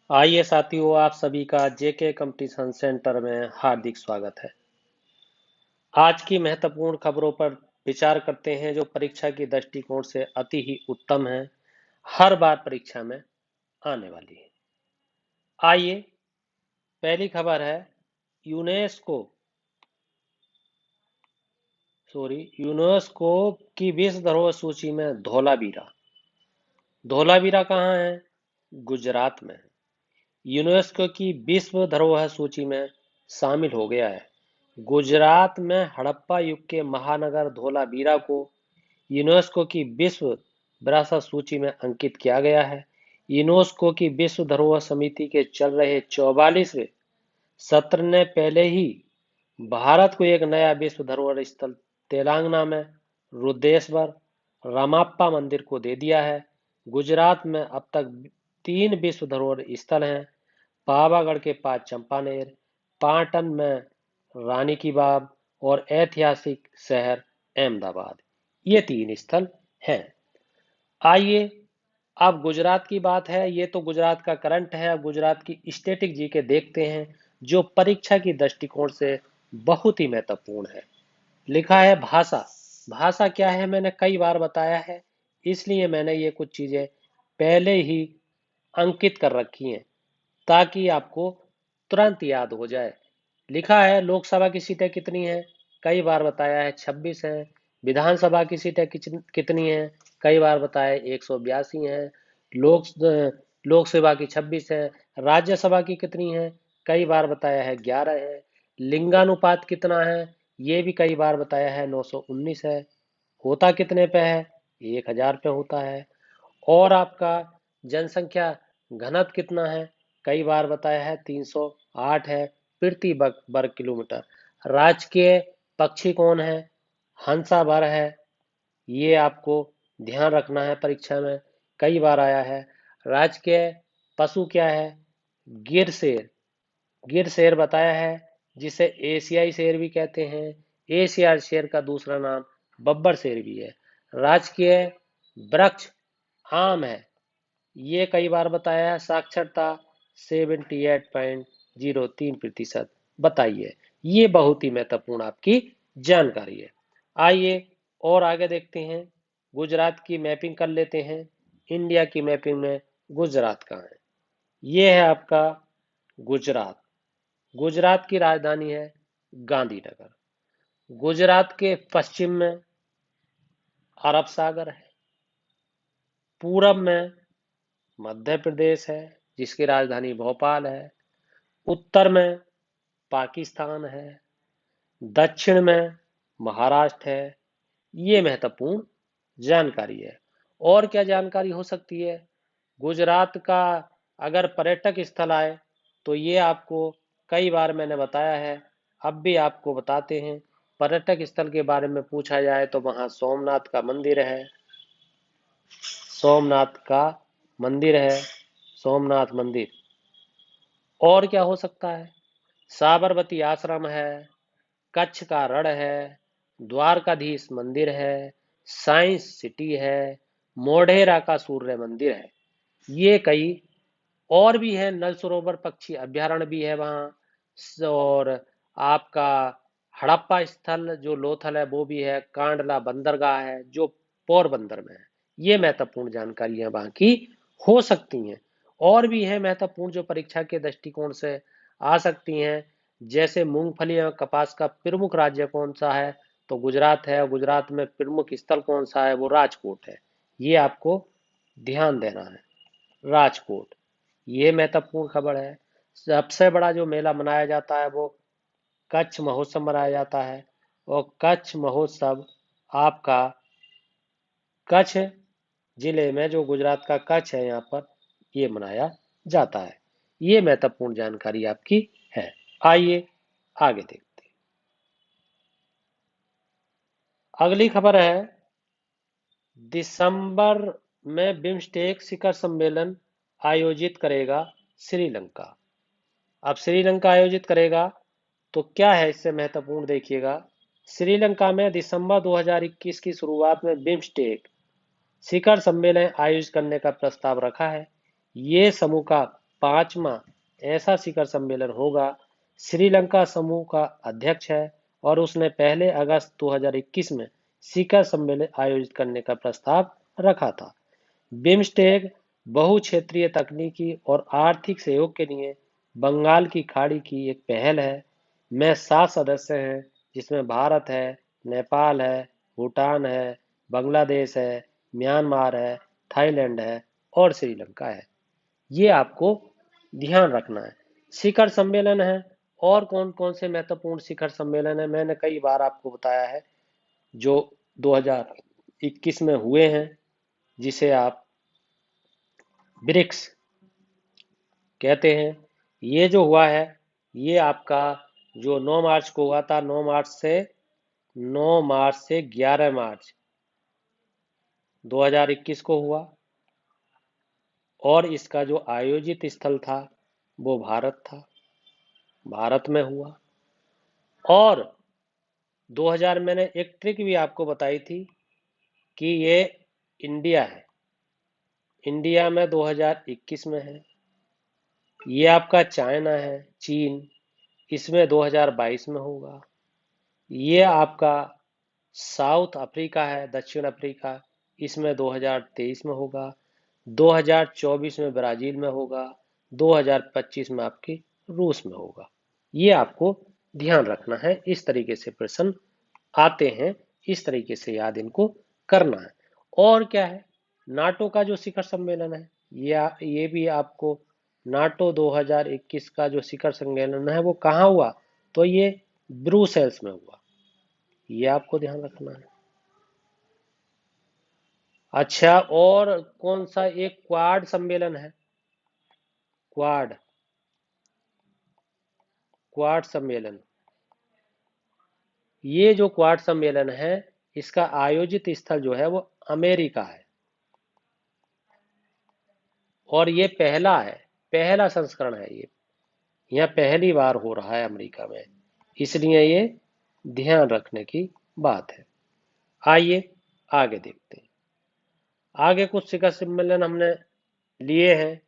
आइए साथियों, आप सभी का जेके कंपटीशन सेंटर में हार्दिक स्वागत है। आज की महत्वपूर्ण खबरों पर विचार करते हैं जो परीक्षा की दृष्टिकोण से अति ही उत्तम है, हर बार परीक्षा में आने वाली है। आइए, पहली खबर है यूनेस्को यूनेस्को की विश्व धरोहर सूची में धौलावीरा। धौलावीरा कहाँ है? गुजरात में है। यूनेस्को की विश्व धरोहर सूची में शामिल हो गया है। गुजरात में हड़प्पा युग के महानगर धोलावीरा को यूनेस्को की विश्व विरासत सूची में अंकित किया गया है। यूनेस्को की विश्व धरोहर समिति के चल रहे 44वें सत्र ने पहले ही भारत को एक नया विश्व धरोहर स्थल तेलंगाना में रुद्रेश्वर रामप्पा मंदिर को दे दिया है। गुजरात में अब तक 3 विश्व धरोहर स्थल हैं। पावागढ़ के पास चंपानेर, पाटन में रानी की बाग और ऐतिहासिक शहर अहमदाबाद, ये 3 स्थल हैं। आइए, अब गुजरात की बात है। ये तो गुजरात का करंट है। अब गुजरात की स्टैटिक जीके देखते हैं जो परीक्षा की दृष्टिकोण से बहुत ही महत्वपूर्ण है। लिखा है भाषा। भाषा क्या है मैंने कई बार बताया है, इसलिए मैंने ये कुछ चीजें पहले ही अंकित कर रखी हैं ताकि आपको तुरंत याद हो जाए। लिखा है लोकसभा की सीटें कितनी हैं? कई बार बताया है 26 हैं। विधानसभा की सीटें कितनी हैं? कई बार बताया 182 हैं। लोक लोकसभा की 26 है। राज्यसभा की कितनी है? कई बार बताया है 11 है। लिंगानुपात कितना है? ये भी कई बार बताया है 919 है। होता कितने पे है? 1000 पे होता है। और आपका जनसंख्या घनत्व कितना है? कई बार बताया है 308 है प्रति वर्ग किलोमीटर। राजकीय पक्षी कौन है? हंसा बर है। ये आपको ध्यान रखना है, परीक्षा में कई बार आया है। राजकीय पशु क्या है? गिर शेर। गिर शेर बताया है, जिसे एशियाई शेर भी कहते हैं। एशियाई शेर का दूसरा नाम बब्बर शेर भी है। राजकीय वृक्ष आम है। ये कई बार बताया है। साक्षरता 78.03% बताइए। ये बहुत ही महत्वपूर्ण आपकी जानकारी है। आइए और आगे देखते हैं। गुजरात की मैपिंग कर लेते हैं। इंडिया की मैपिंग में गुजरात कहाँ है? ये है आपका गुजरात। गुजरात की राजधानी है गांधीनगर। गुजरात के पश्चिम में अरब सागर है। पूरब में मध्य प्रदेश है, जिसकी राजधानी भोपाल है। उत्तर में पाकिस्तान है। दक्षिण में महाराष्ट्र है। ये महत्वपूर्ण जानकारी है। और क्या जानकारी हो सकती है? गुजरात का अगर पर्यटक स्थल आए तो ये आपको कई बार मैंने बताया है, अब भी आपको बताते हैं। पर्यटक स्थल के बारे में पूछा जाए तो वहां सोमनाथ का मंदिर है। सोमनाथ का मंदिर है। सोमनाथ मंदिर। और क्या हो सकता है? साबरमती आश्रम है। कच्छ का रण है। द्वारकाधीश मंदिर है। साइंस सिटी है। मोढेरा का सूर्य मंदिर है। ये कई और भी है। नल सरोवर पक्षी अभ्यारण्य भी है वहाँ। और आपका हड़प्पा स्थल जो लोथल है वो भी है। कांडला बंदरगाह है जो पोरबंदर में है। ये महत्वपूर्ण जानकारियां वहाँ की हो सकती हैं। और भी है महत्वपूर्ण जो परीक्षा के दृष्टिकोण से आ सकती हैं। जैसे मूंगफली और कपास का प्रमुख राज्य कौन सा है? तो गुजरात है। और गुजरात में प्रमुख स्थल कौन सा है? वो राजकोट है। ये आपको ध्यान देना है। राजकोट। ये महत्वपूर्ण खबर है। सबसे बड़ा जो मेला मनाया जाता है वो कच्छ महोत्सव मनाया जाता है। और कच्छ महोत्सव आपका कच्छ जिले में, जो गुजरात का कच्छ है, यहाँ पर ये मनाया जाता है। ये महत्वपूर्ण जानकारी आपकी है। आइए आगे देखते हैं। अगली खबर है दिसंबर में बिम्स्टेक शिखर सम्मेलन आयोजित करेगा श्रीलंका। अब श्रीलंका आयोजित करेगा तो क्या है इससे महत्वपूर्ण देखिएगा। श्रीलंका में दिसंबर 2021 की शुरुआत में बिम्स्टेक शिखर सम्मेलन आयोजित करने का प्रस्ताव रखा है। ये समूह का 5वां ऐसा शिखर सम्मेलन होगा। श्रीलंका समूह का अध्यक्ष है और उसने पहले अगस्त 2021 में शिखर सम्मेलन आयोजित करने का प्रस्ताव रखा था। बिम्स्टेक बहुक्षेत्रीय तकनीकी और आर्थिक सहयोग के लिए बंगाल की खाड़ी की एक पहल है। में 7 सदस्य हैं, जिसमें भारत है, नेपाल है, भूटान है, बांग्लादेश है, म्यांमार है, थाईलैंड है और श्रीलंका है। ये आपको ध्यान रखना है। शिखर सम्मेलन है, और कौन कौन से महत्वपूर्ण शिखर सम्मेलन है मैंने कई बार आपको बताया है, जो 2021 में हुए हैं, जिसे आप ब्रिक्स कहते हैं। ये जो हुआ है, ये आपका जो 9 मार्च को हुआ था, 9 मार्च से 11 मार्च 2021 को हुआ, और इसका जो आयोजित स्थल था वो भारत था, भारत में हुआ। और 2000 मैंने एक ट्रिक भी आपको बताई थी कि ये इंडिया है, इंडिया में 2021 में है। ये आपका चाइना है, चीन, इसमें 2022 में होगा। ये आपका साउथ अफ्रीका है, दक्षिण अफ्रीका, इसमें 2023 में होगा। 2024 में ब्राजील में होगा। 2025 में आपकी रूस में होगा। ये आपको ध्यान रखना है। इस तरीके से प्रश्न आते हैं, इस तरीके से याद इनको करना है। और क्या है, नाटो का जो शिखर सम्मेलन है, ये भी आपको, नाटो 2021 का जो शिखर सम्मेलन है वो कहाँ हुआ, तो ये ब्रुसेल्स में हुआ। ये आपको ध्यान रखना है। अच्छा, और कौन सा एक क्वाड सम्मेलन है, क्वाड, क्वाड सम्मेलन। ये जो क्वाड सम्मेलन है, इसका आयोजित स्थल जो है वो अमेरिका है, और ये पहला है, पहला संस्करण है। ये यह पहली बार हो रहा है अमेरिका में, इसलिए ये ध्यान रखने की बात है। आइए आगे देखते हैं। आगे कुछ शिखर सम्मेलन हमने लिए हैं।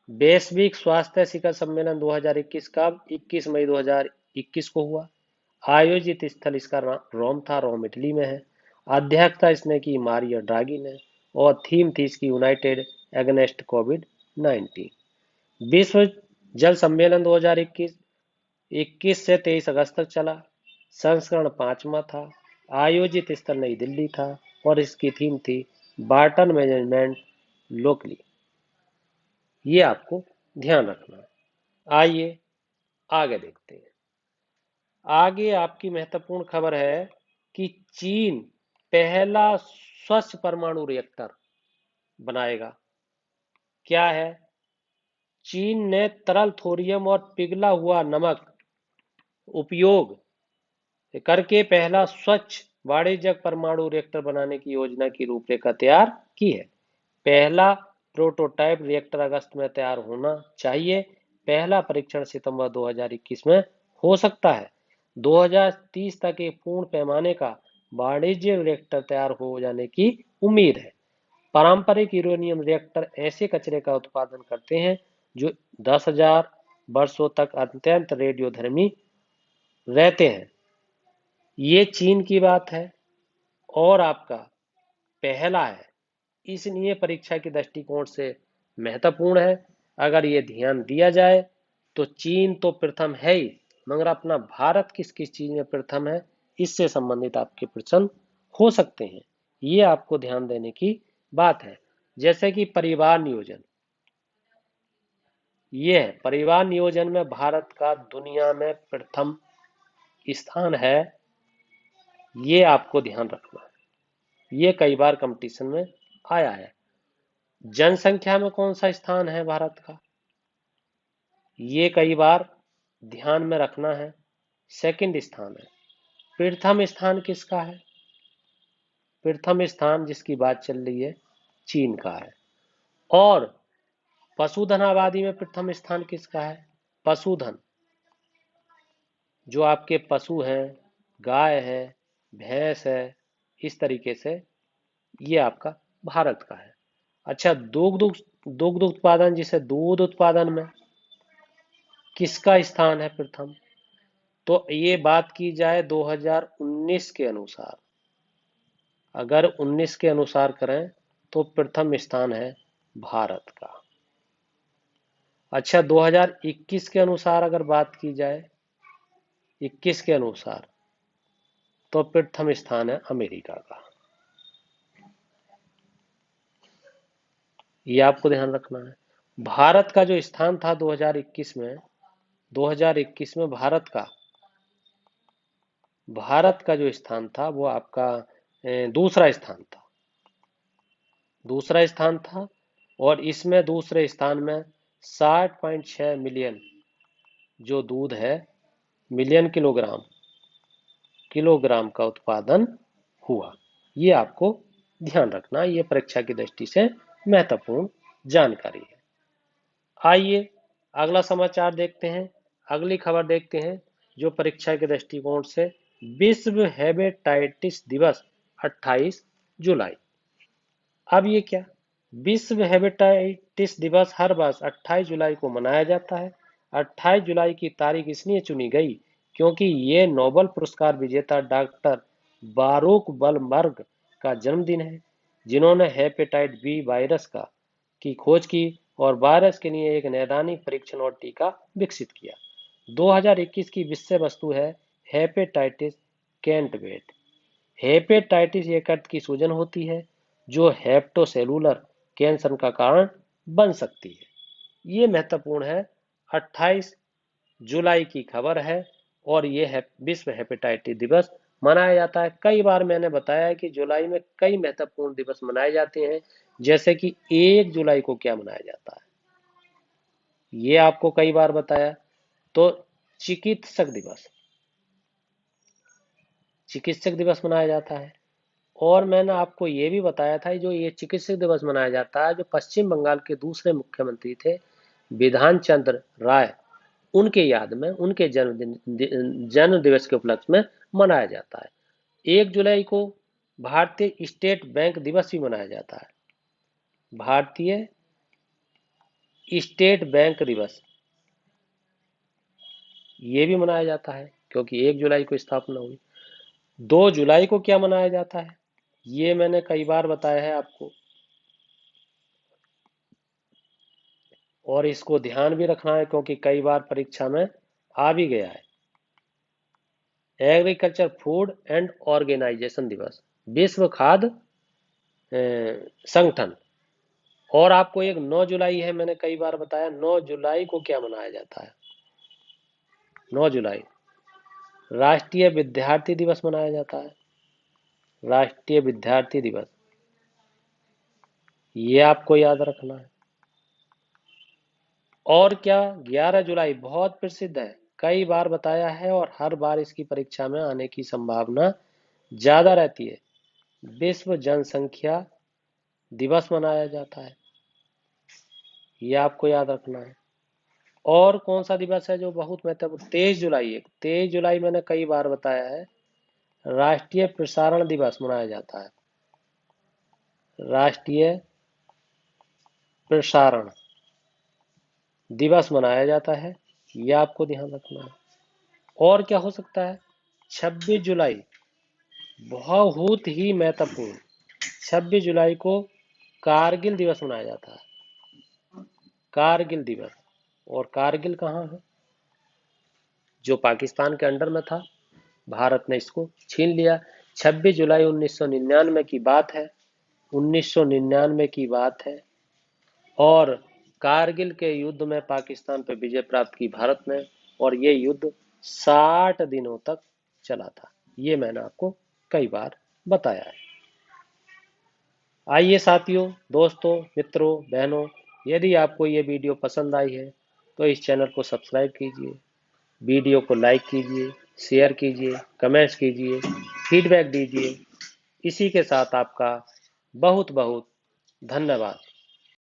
वैश्विक स्वास्थ्य शिखर सम्मेलन 2021 का 21 मई 2021 को हुआ। आयोजित स्थल इसका रोम था, रोम इटली में है। अध्यक्षता इसने की मारियो ड्रागी ने, और थीम थी इसकी यूनाइटेड एगेंस्ट कोविड 19। विश्व जल सम्मेलन 2021 21 से 23 अगस्त तक चला। संस्करण 5वां था। आयोजित स्थल नई दिल्ली था, और इसकी थीम थी वाटर मैनेजमेंट लोकली। ये आपको ध्यान रखना है। आइए आगे देखते हैं। आगे आपकी महत्वपूर्ण खबर है कि चीन पहला स्वच्छ परमाणु रिएक्टर बनाएगा। क्या है, चीन ने तरल थोरियम और पिघला हुआ नमक उपयोग करके पहला स्वच्छ वाणिज्यिक परमाणु रिएक्टर बनाने की योजना की रूपरेखा तैयार की है। पहला प्रोटोटाइप रिएक्टर अगस्त में तैयार होना चाहिए। पहला परीक्षण सितंबर 2021 में हो सकता है। 2030 तक एक पूर्ण पैमाने का वाणिज्यिक रिएक्टर तैयार हो जाने की उम्मीद है। पारंपरिक यूरेनियम रिएक्टर ऐसे कचरे का उत्पादन करते हैं जो 10,000 वर्षों तक अत्यंत रेडियोधर्मी रहते हैं। ये चीन की बात है, और आपका पहला है, इसलिए परीक्षा के दृष्टिकोण से महत्वपूर्ण है। अगर ये ध्यान दिया जाए तो चीन तो प्रथम है ही, मगर अपना भारत किस किस चीज में प्रथम है, इससे संबंधित आपके प्रश्न हो सकते हैं। ये आपको ध्यान देने की बात है। जैसे कि परिवार नियोजन, ये है, परिवार नियोजन में भारत का दुनिया में प्रथम स्थान है। ये आपको ध्यान रखना है, ये कई बार कंपटीशन में आया है। जनसंख्या में कौन सा स्थान है भारत का, ये कई बार ध्यान में रखना है, सेकंड स्थान है। प्रथम स्थान किसका है, प्रथम स्थान जिसकी बात चल रही है चीन का है। और पशुधन आबादी में प्रथम स्थान किसका है, पशुधन, जो आपके पशु हैं, गाय है, भैंस है, इस तरीके से ये आपका भारत का है। अच्छा, दुग्ध उत्पादन, जिसे दूध उत्पादन में किसका स्थान है प्रथम? तो ये बात की जाए 2019 के अनुसार, अगर 19 के अनुसार करें तो प्रथम स्थान है भारत का। अच्छा, 2021 के अनुसार अगर बात की जाए, 21 के अनुसार, तो प्रथम स्थान है अमेरिका का। ये आपको ध्यान रखना है। भारत का जो स्थान था 2021 में, 2021 में भारत का जो स्थान था वो आपका दूसरा स्थान था, दूसरा स्थान था। और इसमें दूसरे स्थान में 60.6 मिलियन जो दूध है, मिलियन किलोग्राम का उत्पादन हुआ। ये आपको ध्यान रखना, ये परीक्षा की दृष्टि से महत्वपूर्ण जानकारी है। आइए अगला समाचार देखते हैं, अगली खबर देखते हैं, जो परीक्षा के दृष्टिकोण से विश्व हेपेटाइटिस दिवस 28 जुलाई। अब ये क्या? विश्व हेपेटाइटिस दिवस हर वर्ष 28 जुलाई को मनाया जाता है। 28 जुलाई की तारीख इसलिए चुनी गई क्योंकि ये नोबेल पुरस्कार विजेता डॉक्टर बारूक बलमर्ग का जन्मदिन है, जिन्होंने हेपेटाइट बी वायरस की खोज की और वायरस के लिए एक नैदानिक परीक्षण और टीका विकसित किया। 2021 की विषय वस्तु है हेपेटाइटिस कैंट वेट। हेपेटाइटिस एक अर्थ की सूजन होती है जो हेप्टोसेलुलर कैंसर का कारण बन सकती है। ये महत्वपूर्ण है, 28 जुलाई की खबर है और ये विश्व हेपेटाइटिस दिवस मनाया जाता है। कई बार मैंने बताया है कि जुलाई में कई महत्वपूर्ण दिवस मनाए जाते हैं, जैसे कि 1 जुलाई को क्या मनाया जाता है, ये आपको कई बार बताया। तो चिकित्सक दिवस मनाया जाता है। और मैंने आपको ये भी बताया था, जो ये चिकित्सक दिवस मनाया जाता है, जो पश्चिम बंगाल के दूसरे मुख्यमंत्री थे विधान चंद्र राय, उनके याद में, उनके जन्म दिवस के उपलक्ष्य में मनाया जाता है। 1 जुलाई को भारतीय स्टेट बैंक दिवस भी मनाया जाता है। भारतीय स्टेट बैंक दिवस ये भी मनाया जाता है क्योंकि 1 जुलाई को स्थापना हुई। 2 जुलाई को क्या मनाया जाता है, ये मैंने कई बार बताया है आपको, और इसको ध्यान भी रखना है क्योंकि कई बार परीक्षा में आ भी गया है। एग्रीकल्चर फूड एंड ऑर्गेनाइजेशन दिवस, विश्व खाद्य संगठन। और आपको एक 9 जुलाई है, मैंने कई बार बताया। 9 जुलाई को क्या मनाया जाता है? 9 जुलाई राष्ट्रीय विद्यार्थी दिवस मनाया जाता है। राष्ट्रीय विद्यार्थी दिवस, ये आपको याद रखना है। और क्या, 11 जुलाई बहुत प्रसिद्ध है, कई बार बताया है और हर बार इसकी परीक्षा में आने की संभावना ज्यादा रहती है। विश्व जनसंख्या दिवस मनाया जाता है, ये आपको याद रखना है। और कौन सा दिवस है जो बहुत महत्वपूर्ण? 23 जुलाई है। 23 जुलाई मैंने कई बार बताया है, राष्ट्रीय प्रसारण दिवस मनाया जाता है। राष्ट्रीय प्रसारण दिवस मनाया जाता है, यह आपको ध्यान रखना है। और क्या हो सकता है? 26 जुलाई बहुत ही महत्वपूर्ण, 26 जुलाई को कारगिल दिवस मनाया जाता है। कारगिल दिवस, और कारगिल कहाँ है? जो पाकिस्तान के अंडर में था, भारत ने इसको छीन लिया। 26 जुलाई 1999 की बात है, 1999 की बात है। और कारगिल के युद्ध में पाकिस्तान पर विजय प्राप्त की भारत ने, और ये युद्ध 60 दिनों तक चला था। ये मैंने आपको कई बार बताया है। आइए साथियों, दोस्तों, मित्रों, बहनों, यदि आपको ये वीडियो पसंद आई है तो इस चैनल को सब्सक्राइब कीजिए, वीडियो को लाइक कीजिए, शेयर कीजिए, कमेंट्स कीजिए, फीडबैक दीजिए। इसी के साथ आपका बहुत बहुत धन्यवाद।